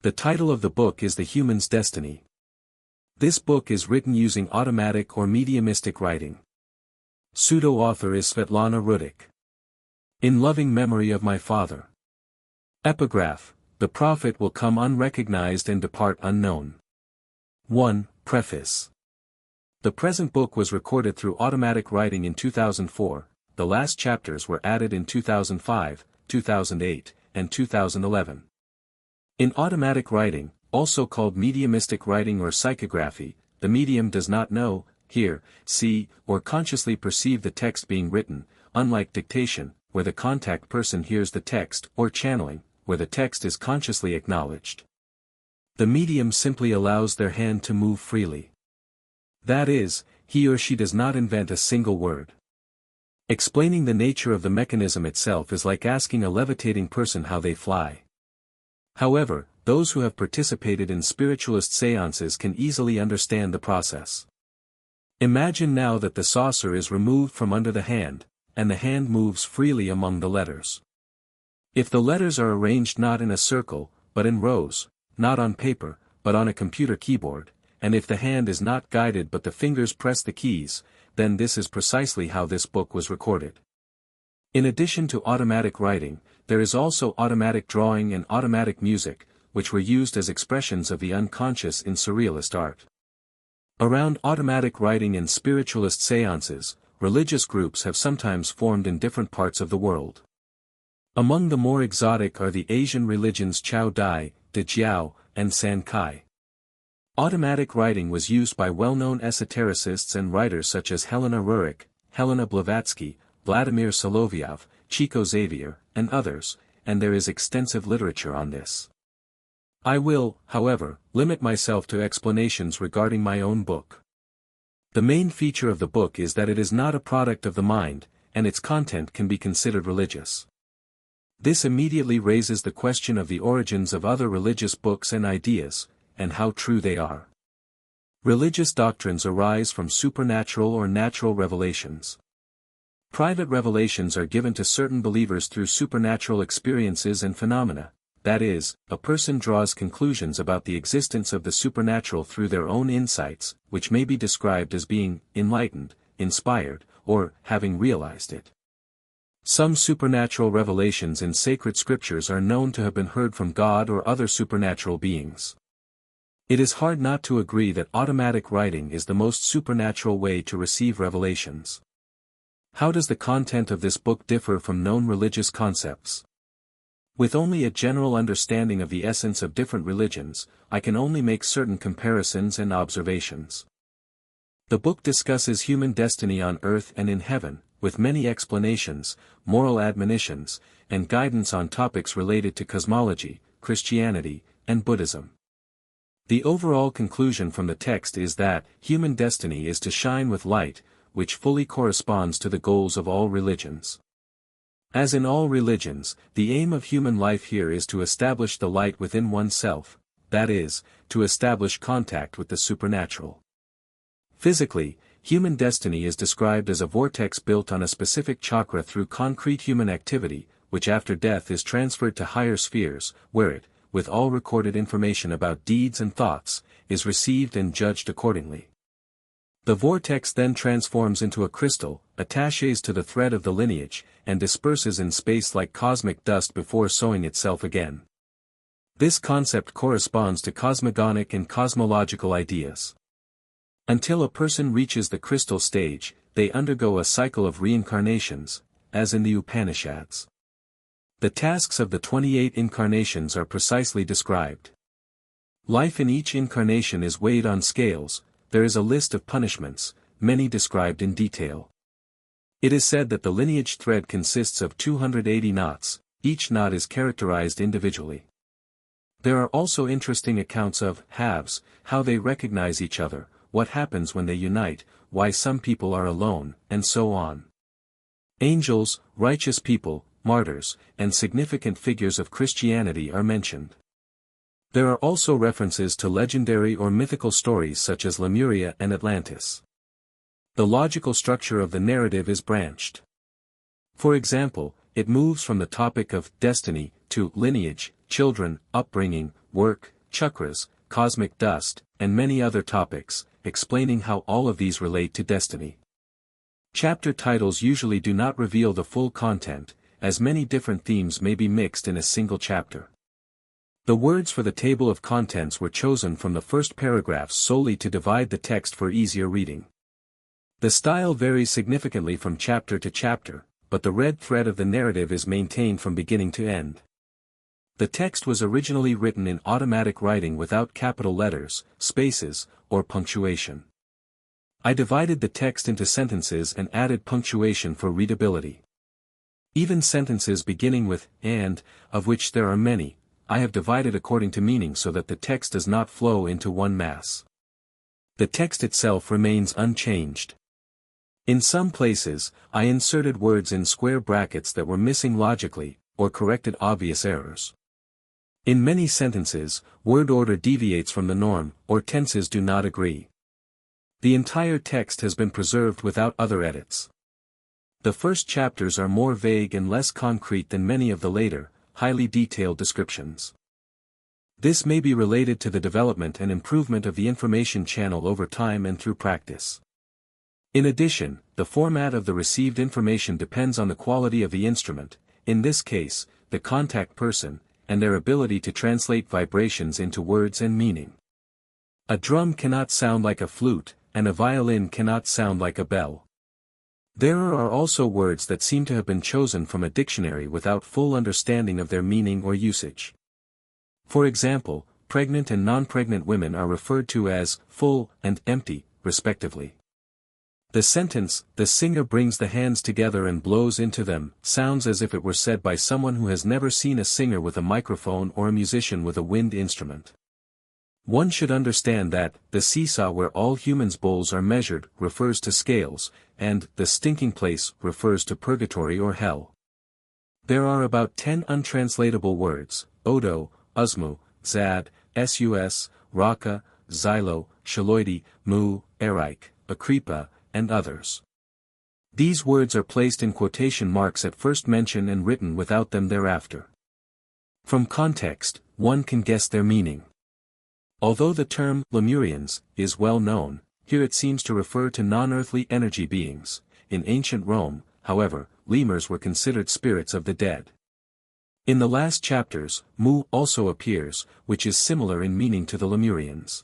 The title of the book is The Human's Destiny. This book is written using automatic or mediumistic writing. Pseudo-author is Svetlana Rudyk. In loving memory of my father. Epigraph, the prophet will come unrecognized and depart unknown. 1. Preface. The present book was recorded through automatic writing in 2004, the last chapters were added in 2005, 2008, and 2011. In automatic writing, also called mediumistic writing or psychography, the medium does not know, hear, see, or consciously perceive the text being written, unlike dictation, where the contact person hears the text, or channeling, where the text is consciously acknowledged. The medium simply allows their hand to move freely. That is, he or she does not invent a single word. Explaining the nature of the mechanism itself is like asking a levitating person how they fly. However, those who have participated in spiritualist séances can easily understand the process. Imagine now that the saucer is removed from under the hand, and the hand moves freely among the letters. If the letters are arranged not in a circle, but in rows, not on paper, but on a computer keyboard, and if the hand is not guided but the fingers press the keys, then this is precisely how this book was recorded. In addition to automatic writing, there is also automatic drawing and automatic music, which were used as expressions of the unconscious in surrealist art. Around automatic writing and spiritualist séances, religious groups have sometimes formed in different parts of the world. Among the more exotic are the Asian religions Chao Dai, De Jiao, and San Kai. Automatic writing was used by well-known esotericists and writers such as Helena Ruryk, Helena Blavatsky, Vladimir Solovyov, Chico Xavier, and others, and there is extensive literature on this. I will, however, limit myself to explanations regarding my own book. The main feature of the book is that it is not a product of the mind, and its content can be considered religious. This immediately raises the question of the origins of other religious books and ideas, and how true they are. Religious doctrines arise from supernatural or natural revelations. Private revelations are given to certain believers through supernatural experiences and phenomena, that is, a person draws conclusions about the existence of the supernatural through their own insights, which may be described as being enlightened, inspired, or having realized it. Some supernatural revelations in sacred scriptures are known to have been heard from God or other supernatural beings. It is hard not to agree that automatic writing is the most supernatural way to receive revelations. How does the content of this book differ from known religious concepts? With only a general understanding of the essence of different religions, I can only make certain comparisons and observations. The book discusses human destiny on earth and in heaven, with many explanations, moral admonitions, and guidance on topics related to cosmology, Christianity, and Buddhism. The overall conclusion from the text is that human destiny is to shine with light, which fully corresponds to the goals of all religions. As in all religions, the aim of human life here is to establish the light within oneself, that is, to establish contact with the supernatural. Physically, human destiny is described as a vortex built on a specific chakra through concrete human activity, which after death is transferred to higher spheres, where it, with all recorded information about deeds and thoughts, is received and judged accordingly. The vortex then transforms into a crystal, attaches to the thread of the lineage, and disperses in space like cosmic dust before sowing itself again. This concept corresponds to cosmogonic and cosmological ideas. Until a person reaches the crystal stage, they undergo a cycle of reincarnations, as in the Upanishads. The tasks of the 28 incarnations are precisely described. Life in each incarnation is weighed on scales. There is a list of punishments, many described in detail. It is said that the lineage thread consists of 280 knots, each knot is characterized individually. There are also interesting accounts of halves, how they recognize each other, what happens when they unite, why some people are alone, and so on. Angels, righteous people, martyrs, and significant figures of Christianity are mentioned. There are also references to legendary or mythical stories such as Lemuria and Atlantis. The logical structure of the narrative is branched. For example, it moves from the topic of destiny to lineage, children, upbringing, work, chakras, cosmic dust, and many other topics, explaining how all of these relate to destiny. Chapter titles usually do not reveal the full content, as many different themes may be mixed in a single chapter. The words for the table of contents were chosen from the first paragraphs solely to divide the text for easier reading. The style varies significantly from chapter to chapter, but the red thread of the narrative is maintained from beginning to end. The text was originally written in automatic writing without capital letters, spaces, or punctuation. I divided the text into sentences and added punctuation for readability. Even sentences beginning with "and," of which there are many, I have divided according to meaning so that the text does not flow into one mass. The text itself remains unchanged. In some places, I inserted words in square brackets that were missing logically, or corrected obvious errors. In many sentences, word order deviates from the norm, or tenses do not agree. The entire text has been preserved without other edits. The first chapters are more vague and less concrete than many of the later, highly detailed descriptions. This may be related to the development and improvement of the information channel over time and through practice. In addition, the format of the received information depends on the quality of the instrument, in this case, the contact person, and their ability to translate vibrations into words and meaning. A drum cannot sound like a flute, and a violin cannot sound like a bell. There are also words that seem to have been chosen from a dictionary without full understanding of their meaning or usage. For example, pregnant and non-pregnant women are referred to as full and empty, respectively. The sentence, "The singer brings the hands together and blows into them," sounds as if it were said by someone who has never seen a singer with a microphone or a musician with a wind instrument. One should understand that, the seesaw where all humans' bowls are measured, refers to scales, and, the stinking place, refers to purgatory or hell. There are about 10 untranslatable words: Odo, Usmu, Zad, Sus, Raka, Xylo, Shaloidi, Mu, Erike, Akripa, and others. These words are placed in quotation marks at first mention and written without them thereafter. From context, one can guess their meaning. Although the term Lemurians is well known, here it seems to refer to non-earthly energy beings. In ancient Rome, however, lemurs were considered spirits of the dead. In the last chapters, Mu also appears, which is similar in meaning to the Lemurians.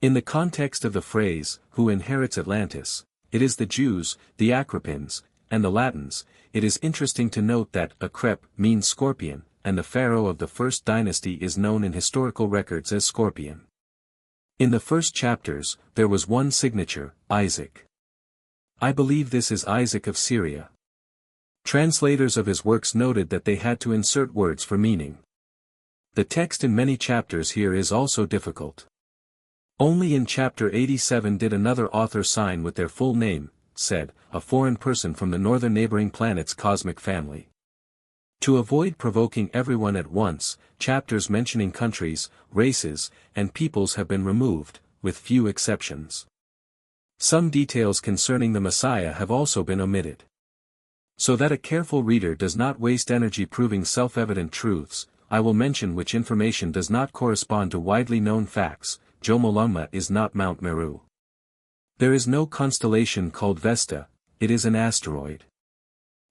In the context of the phrase, "who inherits Atlantis," it is the Jews, the Agrippins, and the Latins. It is interesting to note that Akrep means scorpion, and the pharaoh of the first dynasty is known in historical records as Scorpion. In the first chapters, there was one signature, Isaac. I believe this is Isaac of Syria. Translators of his works noted that they had to insert words for meaning. The text in many chapters here is also difficult. Only in chapter 87 did another author sign with their full name, said, a foreign person from the northern neighboring planet's cosmic family. To avoid provoking everyone at once, chapters mentioning countries, races, and peoples have been removed, with few exceptions. Some details concerning the Messiah have also been omitted. So that a careful reader does not waste energy proving self-evident truths, I will mention which information does not correspond to widely known facts. Jomolungma is not Mount Meru. There is no constellation called Vesta, it is an asteroid.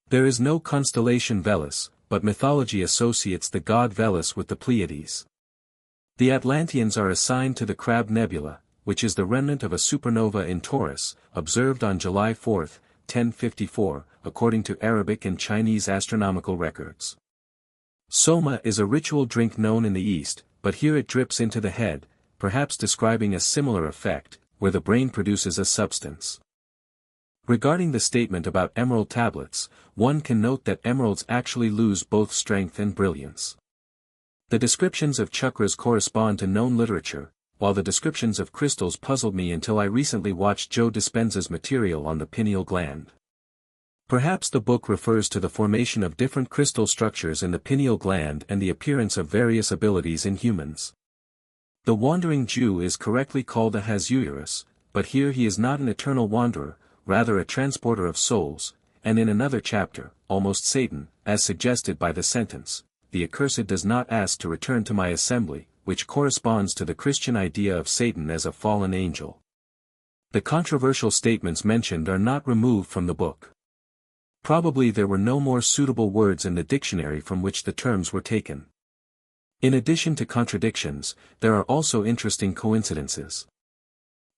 There is no constellation Velis, but mythology associates the god Velis with the Pleiades. The Atlanteans are assigned to the Crab Nebula, which is the remnant of a supernova in Taurus, observed on July 4, 1054, according to Arabic and Chinese astronomical records. Soma is a ritual drink known in the East, but here it drips into the head, perhaps describing a similar effect, where the brain produces a substance. Regarding the statement about emerald tablets, one can note that emeralds actually lose both strength and brilliance. The descriptions of chakras correspond to known literature, while the descriptions of crystals puzzled me until I recently watched Joe Dispenza's material on the pineal gland. Perhaps the book refers to the formation of different crystal structures in the pineal gland and the appearance of various abilities in humans. The wandering Jew is correctly called a Hazuerus, but here he is not an eternal wanderer, rather a transporter of souls, and in another chapter, almost Satan, as suggested by the sentence, "The accursed does not ask to return to my assembly," which corresponds to the Christian idea of Satan as a fallen angel. The controversial statements mentioned are not removed from the book. Probably there were no more suitable words in the dictionary from which the terms were taken. In addition to contradictions, there are also interesting coincidences.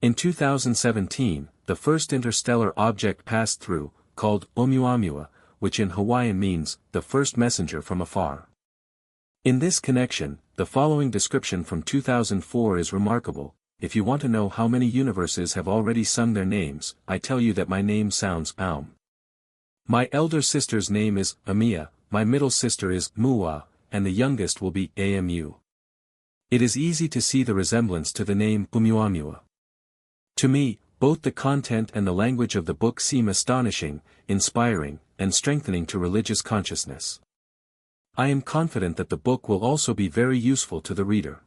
In 2017, the first interstellar object passed through, called Oumuamua, which in Hawaiian means, the first messenger from afar. In this connection, the following description from 2004 is remarkable. If you want to know how many universes have already sung their names, I tell you that my name sounds Aum. My elder sister's name is Amia, my middle sister is Mua, and the youngest will be Amu. It is easy to see the resemblance to the name Oumuamua. To me, both the content and the language of the book seem astonishing, inspiring, and strengthening to religious consciousness. I am confident that the book will also be very useful to the reader.